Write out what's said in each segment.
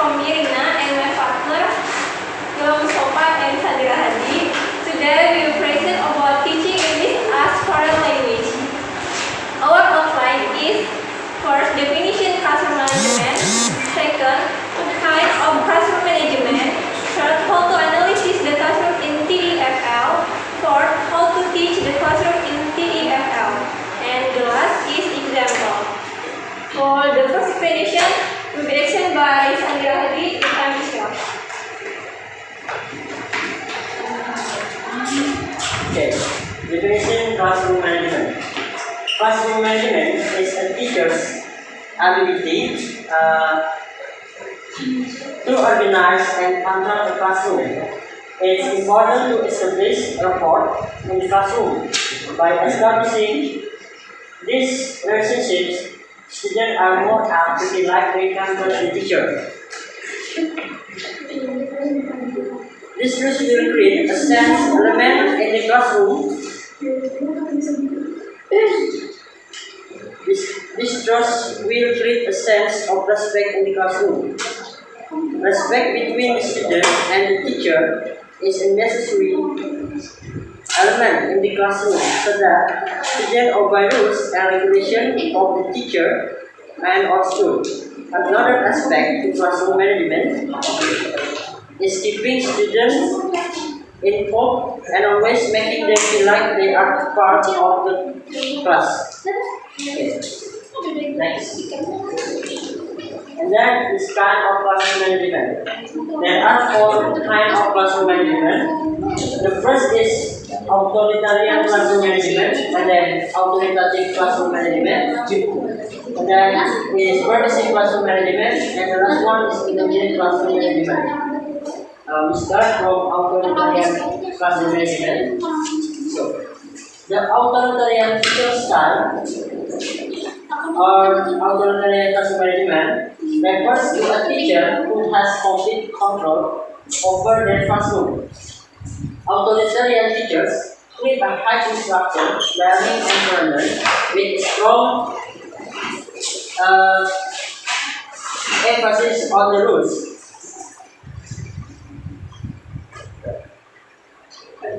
from Irina and my partner Ilham Sopan and Sandra Hadi. Today we will present about teaching English as foreign language. Our outline is first definition classroom management, second kind of classroom management, third how to analysis the classroom in TEFL, fourth how to teach the classroom in TEFL, and the last is example. For the first explanation will be explained by Sandra Hadi and I'm Michelle. Okay, definition classroom management. Classroom management is a teacher's ability to organize and control the classroom. It's important to establish rapport in the classroom. By establishing these relationships, students are more apt to feel like they can trust the teacher. This will create a sense element in the classroom. This trust will create a sense of respect in the classroom. Respect between the student and the teacher is a necessary element in the classroom so that students obey rules and regulations of the teacher and of school. Another aspect to classroom management is keeping students involved and always making them feel like they are part of the class. Okay. Next. And then this kind of classroom management. There are four kinds of classroom management. The first is authoritarian classroom management, and then authoritative classroom management, and then is permissive classroom management, and the last one is independent classroom management. We start from authoritarian classroom management. So, the authoritarian teacher style or authoritarian classroom management refers to a teacher who has complete control over their classroom. Authoritarian teachers create a highly structured learning environment with strong emphasis on the rules.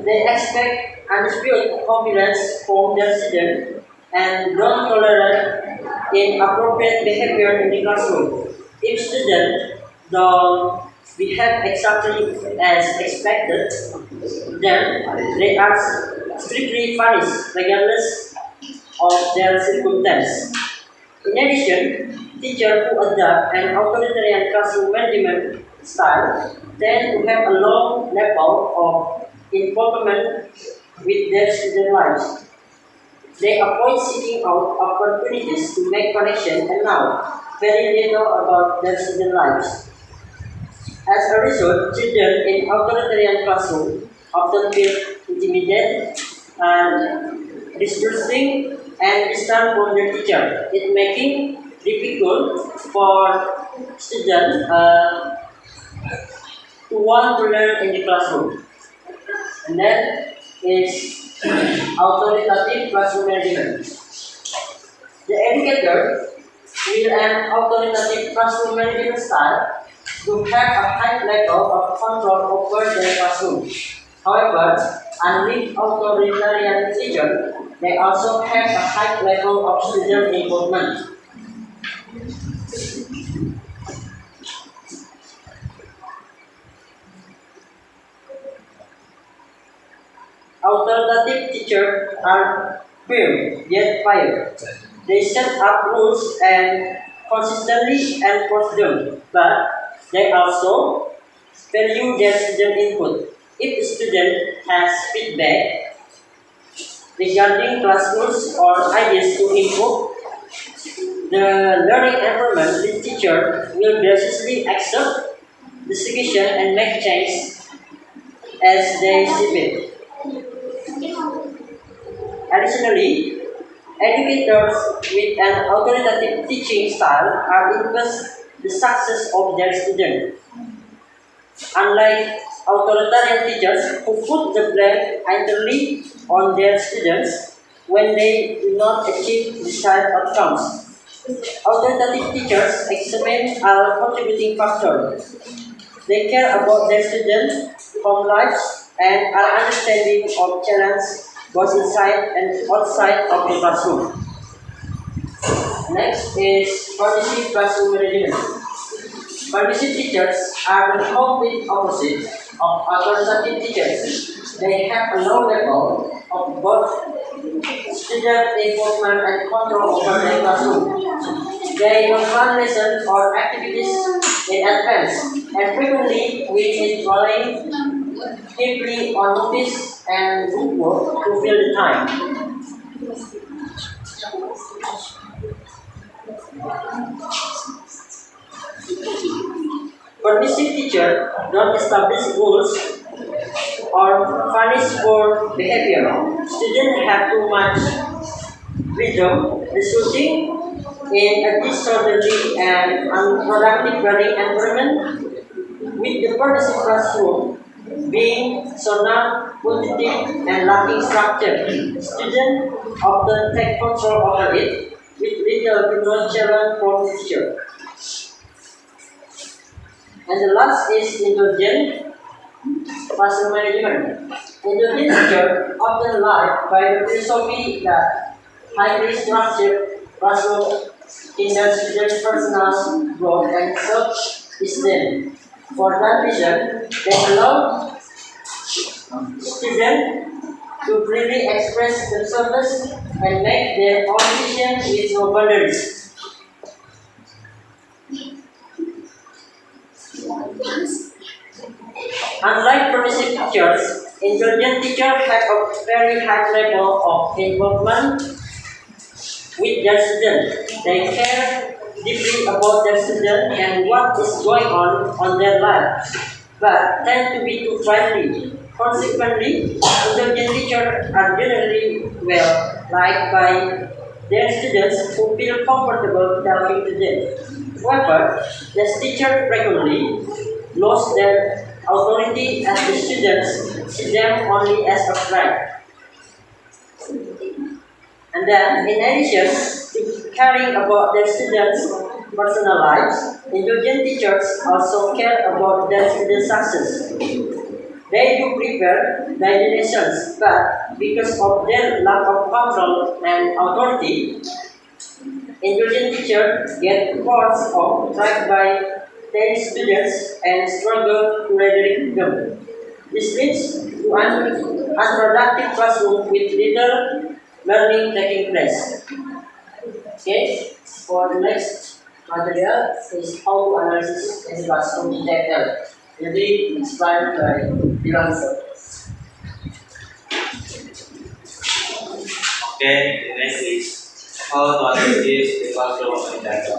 They expect undisputed confidence from their students and don't tolerate inappropriate behavior in the classroom. If students don't behave exactly as expected, then they are strictly punished regardless of their circumstance. In addition, teachers who adopt an authoritarian classroom management style tend to have a low level of involvement with their student lives. They avoid seeking out opportunities to make connections and know very little about their student lives. As a result, children in authoritarian classrooms often feel intimidated and distrusting and distant from their teacher. It making difficult for students to want to learn in the classroom. And then is authoritative classroom management. The educator will an authoritative classroom management style to have a high level of control over their classroom. However, unlike authoritarian teachers, they also have a high level of student involvement. Authoritative teachers are firm yet fair. They set up rules and consistently enforce them, but they also value their student input. If a student has feedback regarding class rules or ideas to improve the learning environment, the teacher will graciously accept the suggestion and make changes as they see fit. Additionally, educators with an authoritative teaching style are influence the success of their students. Unlike authoritarian teachers who put the blame entirely on their students when they do not achieve desired outcomes. Authoritative teachers examine our contributing factors. They care about their students' home lives and are understanding of challenges both inside and outside of the classroom. Next is permissive classroom management. Permissive teachers are the complete opposite of authoritative teachers. They have a low level of both student involvement and control over their classroom. They don't plan lessons or activities in advance and frequently which is relying heavily on notice and group work to fill the time. Permissive teachers don't establish rules or punish for behavior. Students have too much freedom, resulting in a disorderly and unproductive learning environment. With the permissive classroom being so non-quantitative and lacking structure, students often take control over it with little to no challenge from the teacher. And the last is indulgent classroom management. Indulgent teachers often live by the philosophy that highly structured classroom hinders students' personal growth and self-esteem. For that reason, they allow students to freely express themselves and make their own decisions with no boundaries. Unlike permissive teachers, indulgent teachers have a very high level of involvement with their students. They care deeply about their students and what is going on their lives, but tend to be too friendly. Consequently, indulgent teachers are generally well liked by their students who feel comfortable talking to them. However, these teachers frequently lose their authority as the students see them only as a friend. And then, in addition to caring about their students' personal lives, indulgent teachers also care about their students' success. They do prepare their lessons, but because of their lack of control and authority, indulgent teachers get forced off track by their students and struggle to redirect them. This leads to an unproductive classroom with little learning taking place. Okay, for the next material is how to analyze in classroom in detail. Will be explained by Dilanso. Okay, the next is how to analyze the classroom in detail.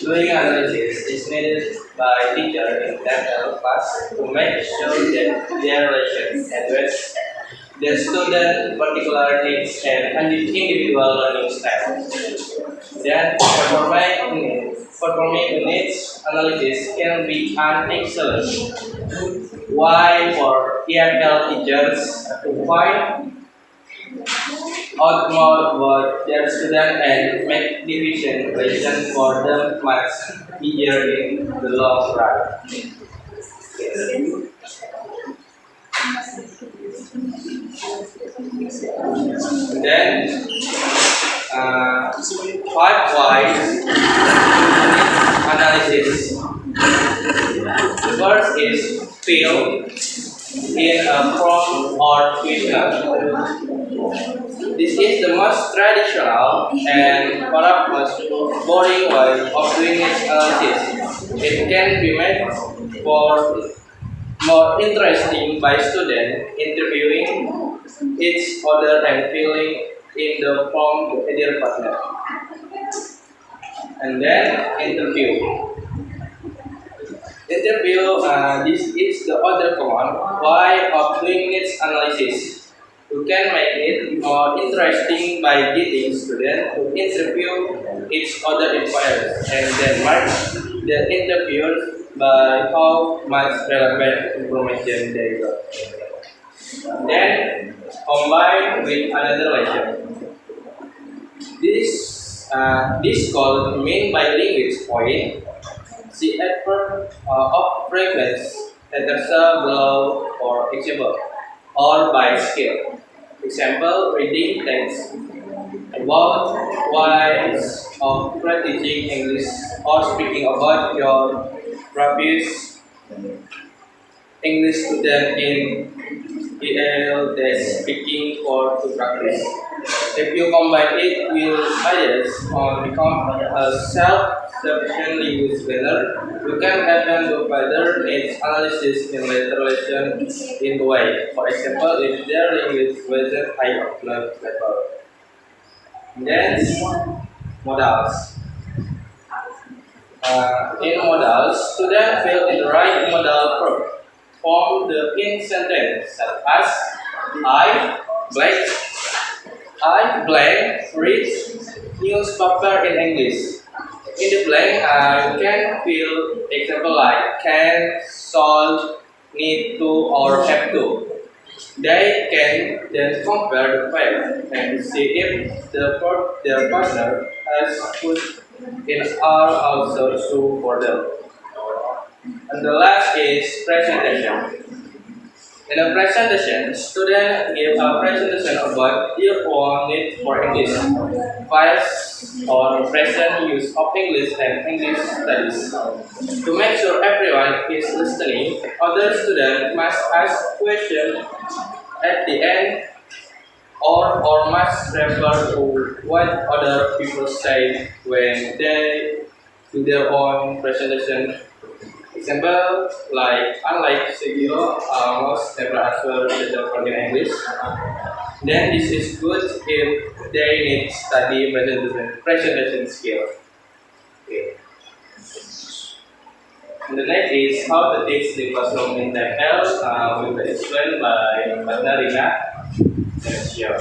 Doing analysis is needed by teacher in detail class to make sure that their lesson address the student particular needs and individual learning style. Then performing needs analysis can be an excellent way for EFL teachers to find out more about their student and make division lesson for them much easier in the long run. Then, part-wise analysis. The first is fill in a prompt or question. This is the most traditional and perhaps most boring way of doing its analysis. It can be made for more interesting by students interviewing each other and filling in the form to their partner. And then interview. This is the other common way of doing its analysis. You can make it more interesting by getting students to interview each other inquiries and then mark the interviews by how much relevant information they got. Then combine with another lesson. This called mean by language point. The effort of frequency letters below, for example, or by scale. Example, reading text about ways of practicing English or speaking about your previous English student in EL that's speaking for to practice. If you combine it with ideas or become a self-sufficient linguist learner, you can even do better needs analysis in literation in the way. For example, if their language wasn't high of level. Then modals. In modals, students fill in the right modal verb. Form the in sentence such as I blank read newspaper in English. In the blank, I can fill example like can, should, need to, or have to. They can then compare the fact and see if their partner has put in are also true for them. And the last is presentation. In a presentation, students give a presentation about their own need for English, bias or present use of English and English studies. To make sure everyone is listening, other students must ask questions at the end or must refer to what other people say when they do their own presentation. Example like unlike Sergio, most never answer the telephone in English. Then this is good if they need study presentation skill. Okay. And the next is how to teach the classroom in the health will be explained by Partner Rina. Let's share.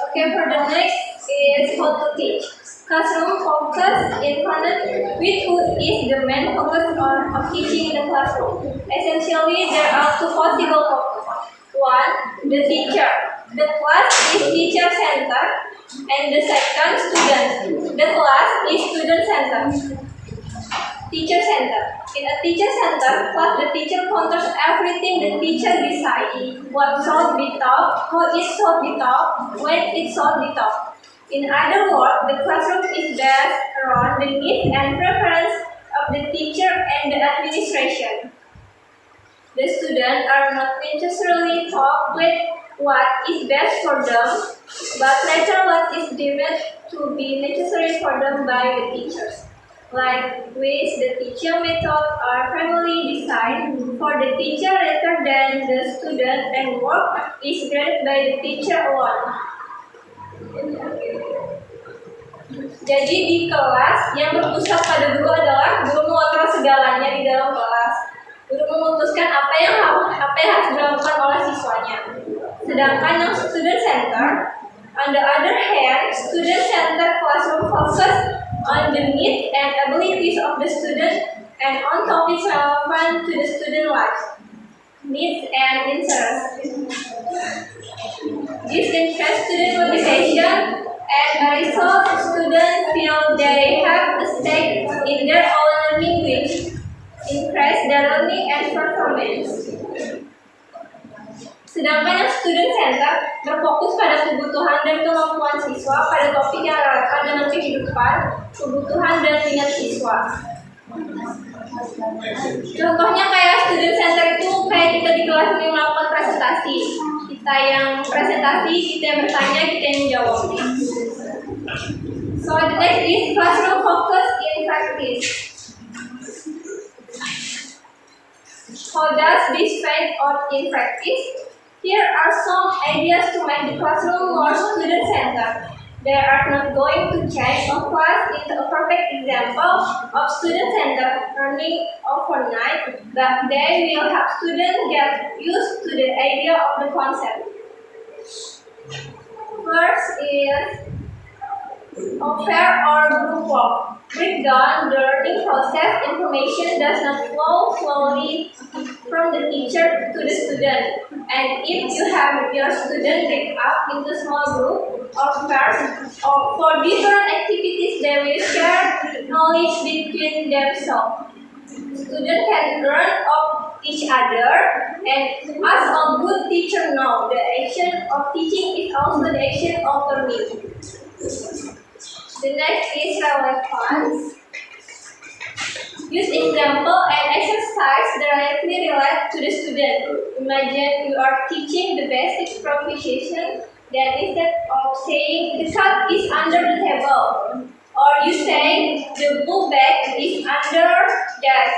Okay, for the next is how to teach. Classroom focus environment, which is the main focus of teaching in the classroom. Essentially, there are two possible focuses. One, the teacher. The class is teacher-centered, and the second, student. The class is student-centered. Teacher-centered. In a teacher-centered class, the teacher controls everything the teacher decides. What should be taught, how it should be taught, when it should be taught. In other words, the classroom is based around the needs and preference of the teacher and the administration. The students are not necessarily taught with what is best for them, but rather what is deemed to be necessary for them by the teachers. Like ways the teaching methods are primarily designed for the teacher rather than the student, and work is graded by the teacher alone. Jadi di kelas yang berpusat pada guru adalah guru mengontrol segalanya di dalam kelas. Guru memutuskan apa yang harus dilakukan oleh siswanya. Sedangkan yang student center, on the other hand, student center classroom focus on the needs and abilities of the student and on topics relevant to the student life, needs and interests. This increases student motivation, and as a result, students feel they have a stake in their own learning, which increase their learning and performance. Sedangkan yang student center berfokus pada kebutuhan dan kemampuan siswa pada topik yang relevan dengan kehidupan, kebutuhan dan minat siswa. Contohnya kayak student center itu kayak kita di kelas ini melakukan presentasi. Kita yang presentasi, kita yang bertanya, kita yang menjawab. So the next is classroom focus in practice. How does this play out in practice? Here are some ideas to make the classroom more student-centered. They are not going to change a class into a perfect example of student-centered learning overnight, but they will help students get used to the idea of the concept. First is pair or group work. Break down the learning process. Information does not flow slowly from the teacher to the student. And if you have your student break up into small group or pairs or for different activities, they will share knowledge between themselves. Students can learn of each other, and as a good teacher knows, the action of teaching is also the action of learning. The next is relevance. Use example and exercise directly relate to the student. Imagine you are teaching the basic pronunciation, then instead of saying the cat is under the table, or you say the book bag is under desk,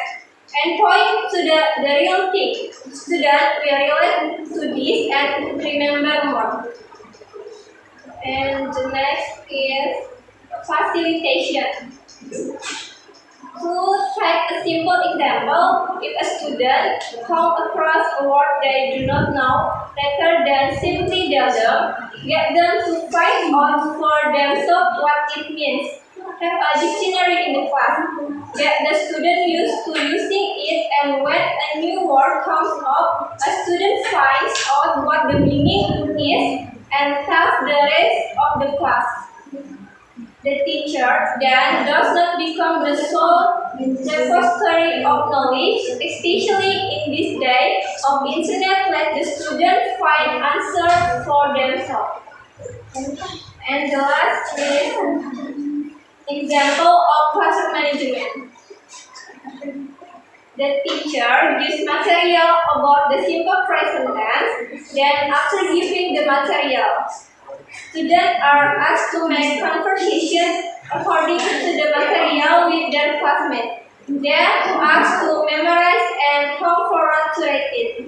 and point to the real thing. Student will relate to this and remember more. And the next is facilitation. To take a simple example, if a student comes across a word they do not know, rather than simply tell them, get them to find out for themselves what it means. Have a dictionary in the class. Get the student used to using it, and when a new word comes up, a student finds out what the meaning is and tells the rest of the class. The teacher then does not become the sole repository of knowledge, especially in this day of internet. Let the student find answers for themselves. And the last is example of classroom management. The teacher gives material about the simple present tense. Then, after giving the material, students are asked to make conversation according to the material with their classmates. They are asked to memorize and come forward to write it.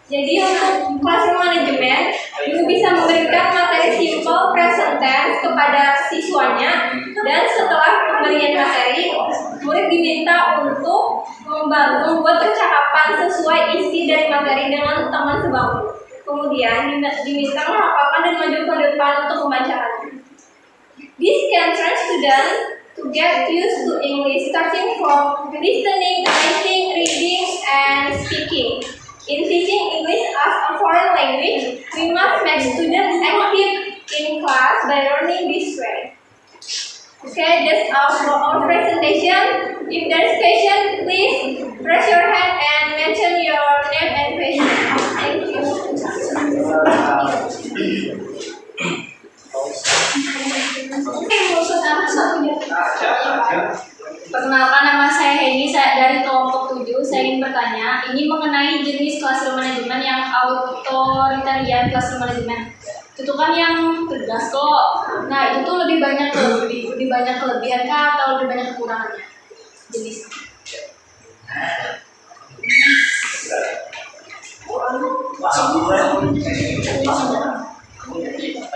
Jadi untuk classroom management, ibu bisa memberikan materi simple present tense kepada siswanya, dan setelah pemberian materi, murid diminta untuk membuat percakapan sesuai isi dari materi dengan teman sebangku. Kemudian diminta menghafalkan dan maju ke depan untuk membacakannya. This can train students to get used to English, starting from listening, writing, reading, and speaking. In teaching English as a foreign language, we must make students active in class by learning this way. Okay, that's all for our presentation. If there is question, please raise your hand and mention your name and question. Thank you. Perkenalkan, nama saya Hedi, saya dari kelompok 7. Saya ingin bertanya, ini mengenai jenis classroom management yang authoritarian classroom management. Itu kan yang tegas kok. Nah, itu tuh lebih banyak kelebihan kah atau lebih banyak kekurangannya? Jenis.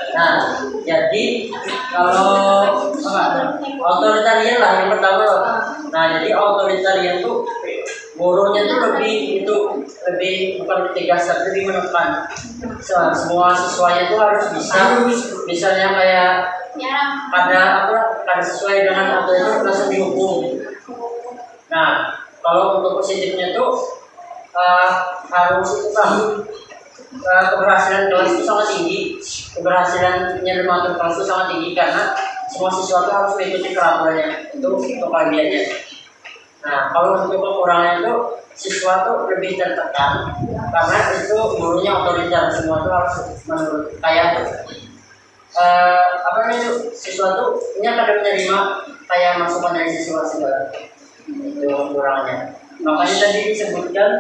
Nah, jadi kalau otoritarian lah yang pertama. Nah, jadi otoritarian tuh gurunya tuh lebih bukan tegas, tapi lebih menekan. Semua siswanya tuh harus bisa. Misalnya kayak kada sesuai dengan aturan itu langsung dihukum. Nah, kalau untuk positifnya tuh harus itu kan keberhasilan kelas itu sangat tinggi, keberhasilan mengatur kelas itu sangat tinggi karena semua siswa itu harus mengikuti peraturannya, itu kelebihannya. Nah, kalau untuk kekurangannya itu siswa itu lebih tertekan karena itu gurunya otoriter, semua itu harus menurut kayak siswa itu kadang menerima kayak masukan dari siswa segala, itu kekurangannya. Makanya tadi disebutkan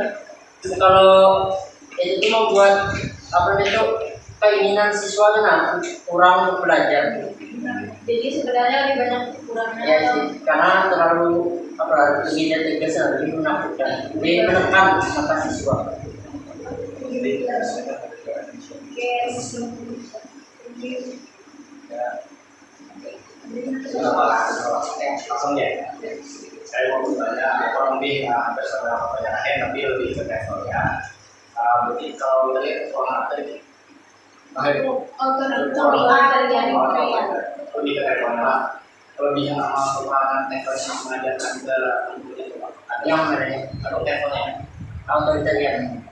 kalau itu tuh membuat keinginan siswa kurang untuk belajar. Jadi sebenarnya lebih banyak kekurangannya. Ya sih, karena terlalu lebih tegas, lebih menakutkan, lebih menekan mata siswa. Langsung ya. Saya mau bertanya kurang lebih hampir sama pertanyaannya, tapi lebih ke levelnya. Berarti kalau dari formatnya lebih ke levelnya, kelebihan sama kekurangan level yang mengajarkan ke yang mana atau levelnya. authoritarian.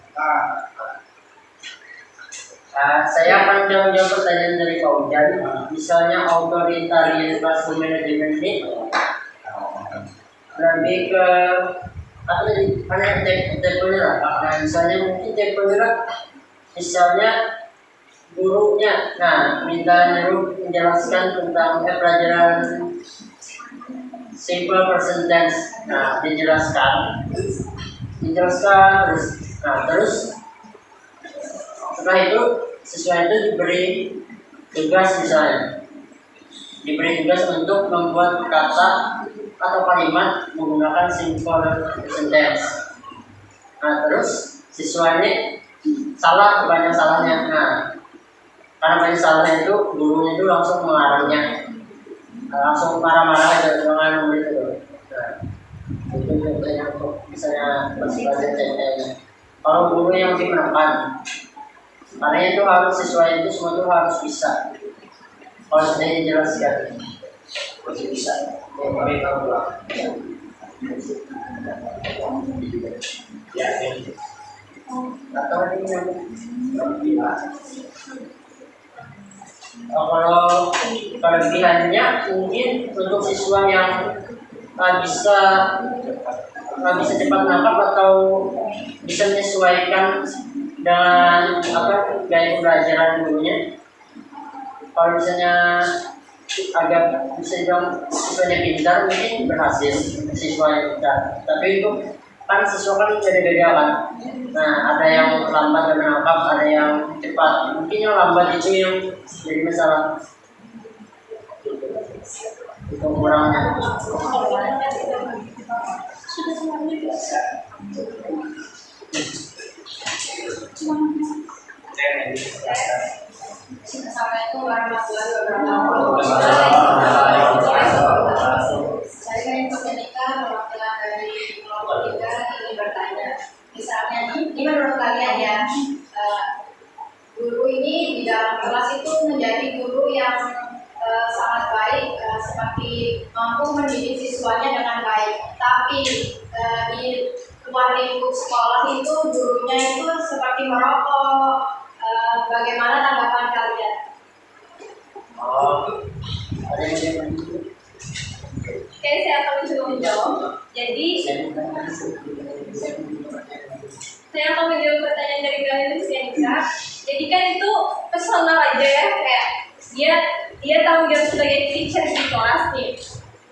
Saya akan jawab pertanyaan dari Pak Ujan. Misalnya authoritarian classroom management ini lebih ke apa tadi? Karena tipe-tipenya lah. Nah, misalnya mungkin tipenya misalnya gurunya, nah minta nyuruh menjelaskan tentang pelajaran simple present tense. Nah, dijelaskan terus setelah itu siswa itu diberi tugas, misalnya diberi tugas untuk membuat kata atau kalimat menggunakan simple present tense. Nah, terus siswa ini salah, banyak salahnya. Nah, karena banyak salahnya itu gurunya itu langsung melarangnya, langsung marah-marah aja dengan murid itu. Nah, itu contohnya untuk misalnya belajar contohnya. Kalau guru yang menekan, karena itu harus siswa itu semua itu harus bisa. Kalau sudah dijelaskan, masih bisa. Kami tahu lah. Ya, atau ini kalau kelebihannya mungkin untuk siswa yang nggak bisa cepat nangkap atau bisa menyesuaikan dengan gaya pembelajaran gurunya. Kalau misalnya agak bisa dibilang siswanya pintar, mungkin berhasil siswa yang pintar. Tapi itu kan siswa kan beda-beda kan. Nah, ada yang lambat dan menangkap, ada yang cepat. Mungkin yang lambat itu yang jadi masalah. Itu kurangnya. Assalamualaikum warahmatullahi wabarakatuh. Saya Info Senika, perwakilan dari kelompok 3 ingin bertanya. Misalnya ini menurut kalian ya, guru ini di dalam kelas itu menjadi guru yang sangat baik, seperti mampu mendidik siswanya dengan baik. Tapi di luar lingkup sekolah itu gurunya itu seperti merokok. Bagaimana tanggapan kalian? Oke, saya akan mencoba menjawab. Jadi, saya akan menjawab pertanyaan dari kalian Senika. Jadi kan itu personal aja ya, kayak dia tanggung jawab sebagai teacher di kelas nih.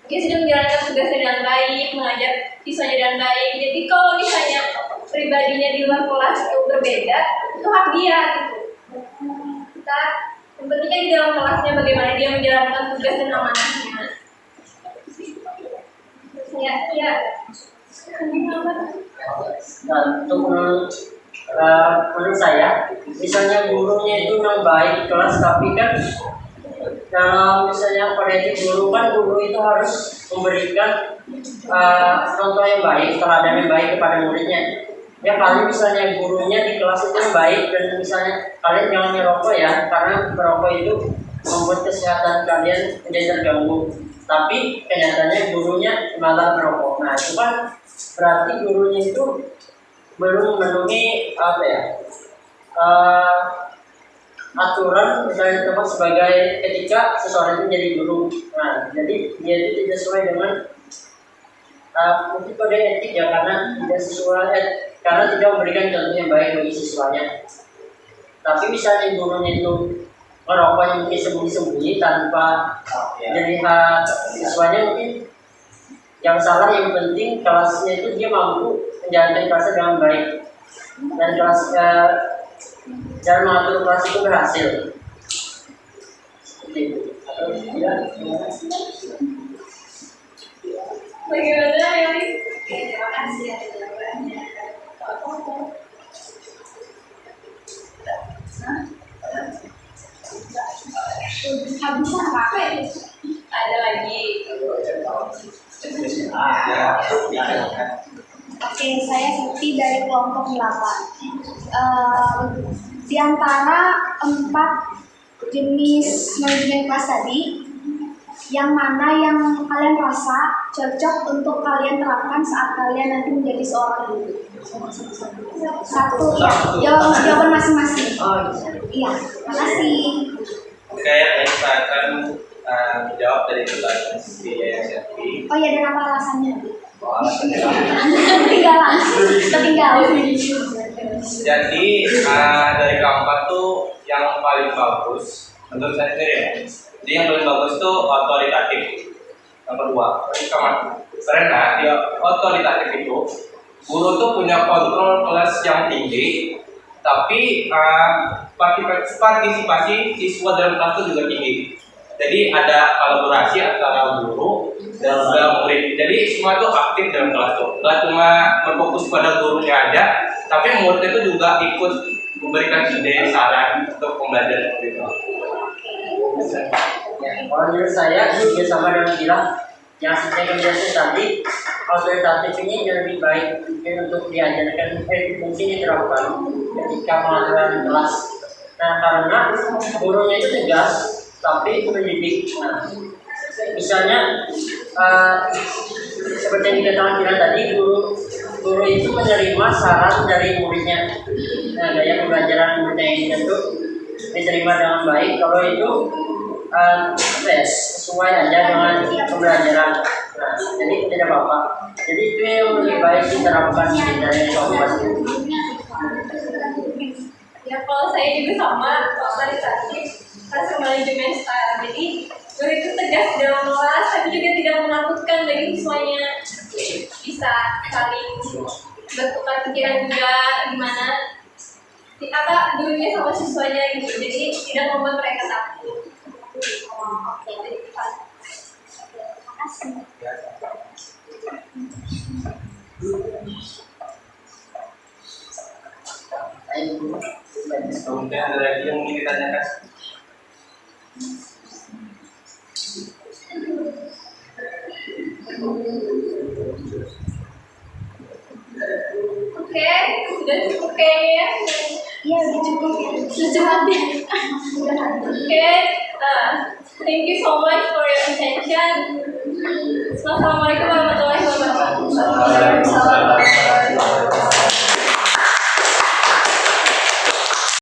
Dia sudah menjalankan tugasnya dengan baik, mengajar siswanya dengan baik. Jadi kalau misalnya pribadinya di luar kelas itu berbeda, itu hak dia gitu. Kita yang penting kan di dalam kelasnya bagaimana dia menjalankan tugas dan amanahnya. Ya. Nah, untuk menurut saya, misalnya gurunya itu memang baik di kelas, tapi kan kalau misalnya pada guru itu harus memberikan contoh yang baik, teladan yang baik kepada muridnya. Ya, kalian misalnya gurunya di kelas itu baik dan misalnya kalian jangan merokok ya, karena merokok itu membuat kesehatan kalian menjadi terganggu. Tapi kenyataannya gurunya malah merokok. Nah, itu kan berarti gurunya itu belum memenuhi aturan misalnya tempat sebagai ketika seseorang itu jadi guru. Nah, jadi dia itu tidak sesuai dengan mungkin kode etik ya, karena tidak sesuai karena tidak memberikan contoh yang baik bagi siswanya. Tapi misalnya gurunya itu merokoknya mungkin sembunyi-sembunyi tanpa dilihat siswanya, mungkin yang salah, yang penting kelasnya itu dia mampu menjalankan kelasnya dengan baik dan kelas cara mengatur kelas itu berhasil. Seperti itu. Bagaimana ya? Terima kasih atas jawabannya. Ada lagi. Oke, saya Siti dari kelompok 8. Di antara 4 jenis manajemen kelas tadi, Yang mana yang kalian rasa cocok untuk kalian terapkan saat kalian nanti menjadi seorang guru? Satu ya, jawaban masing-masing. Iya, makasih. Oke, saya akan menjawab dari pertanyaan si SFP. Oh ya, dan apa alasannya? Alasannya Ketinggalan. jadi dari keempat tuh yang paling bagus menurut saya sendiri ya. Jadi yang paling bagus tuh otoritatif. Yang kedua, karena dia otoritatif itu guru tuh punya kontrol kelas yang tinggi, tapi partisipasi siswa dalam kelas itu juga tinggi. Jadi ada kolaborasi antara guru dan murid. Jadi semua itu aktif dalam kelas tuh. Nggak cuma berfokus pada gurunya aja, tapi murid itu juga ikut memberikan ide saran untuk pembelajaran itu. Kalau menurut saya juga sama dengan Gila yang saya kerjakan tadi, otoritatif ini lebih baik mungkin untuk diajarkan, mungkin diterapkan ketika pengaturan kelas. Nah, karena gurunya itu tegas, tapi mendidik. Nah, misalnya seperti yang dikatakan Gila tadi, guru itu menerima saran dari muridnya. Nah, gaya pembelajaran muridnya ini tentu diterima dengan baik kalau itu sesuai aja dengan pembelajaran. Nah, jadi tidak apa-apa. Jadi itu yang lebih baik diterapkan dari kelas. Ya kalau saya juga sama otoritatif classroom management style. Jadi guru itu tegas dalam kelas, tapi juga tidak menakutkan bagi siswanya, bisa saling bertukar pikiran juga gimana apa gurunya sama siswanya gitu. Jadi tidak membuat mereka takut. Oke, Kemudian ada lagi yang ingin ditanyakan? Oke, sudah cukup kayaknya. Iya, udah cukup ya. Oke, thank you so much for your attention. Wassalamualaikum warahmatullahi wabarakatuh.